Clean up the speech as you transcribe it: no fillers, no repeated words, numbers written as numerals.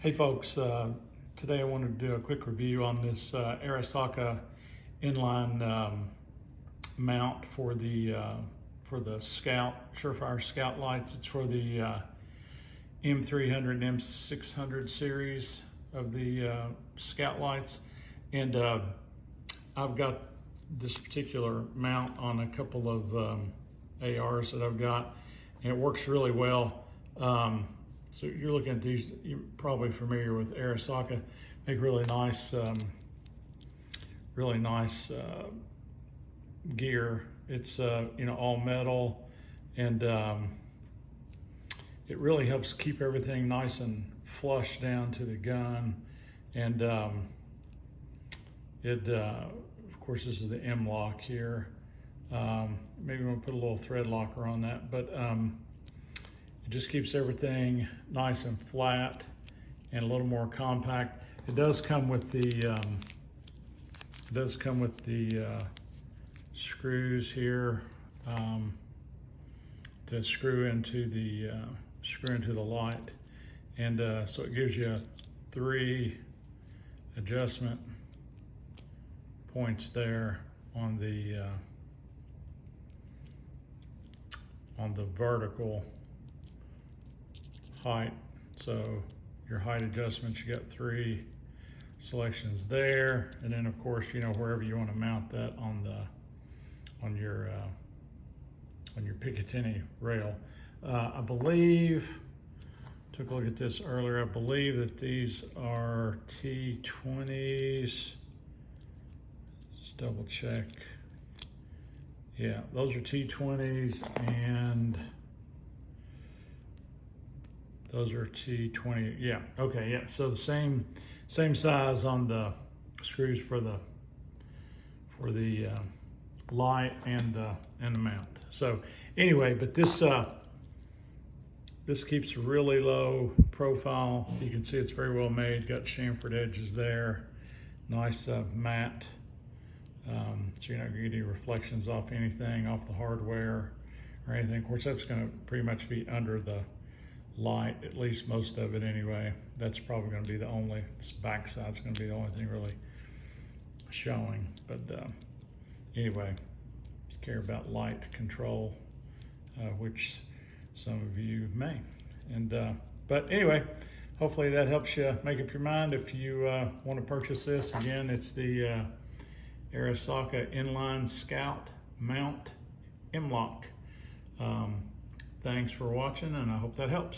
Hey folks, today I wanted to do a quick review on this Arisaka inline mount for the Scout, Surefire Scout lights. It's for the M300 and M600 series of the Scout lights. And I've got this particular mount on a couple of ARs that I've got, and it works really well. So you're looking at these, you're probably familiar with Arisaka, make really nice gear. It's all metal, and it really helps keep everything nice and flush down to the gun. And of course, this is the M-LOK here. Maybe we'll put a little thread locker on that, but it just keeps everything nice and flat and a little more compact. It does come with the screws here to screw into the light, and so it gives you 3 adjustment points there on the vertical height. So your height adjustments, you got 3 selections there, and then of course, wherever you want to mount that on your Picatinny rail. I believe, took a look at this earlier, I believe that these are T20s. Let's double check. Yeah, those are T20s, and those are T20. Yeah, okay, yeah. So the same size on the screws for the light and the mount. So anyway, but this keeps really low profile. You can see it's very well made. Got chamfered edges there. Nice matte. So you're not gonna get any reflections off anything, off the hardware or anything. Of course, that's gonna pretty much be under the light, at least most of it anyway. That's probably going to be the only, this back side's going to be the only thing really showing. But anyway, if you care about light control, which some of you may, and but anyway, hopefully that helps you make up your mind if you want to purchase this. Again, it's the Arisaka Inline Scout Mount M-LOK. Thanks for watching, and I hope that helps.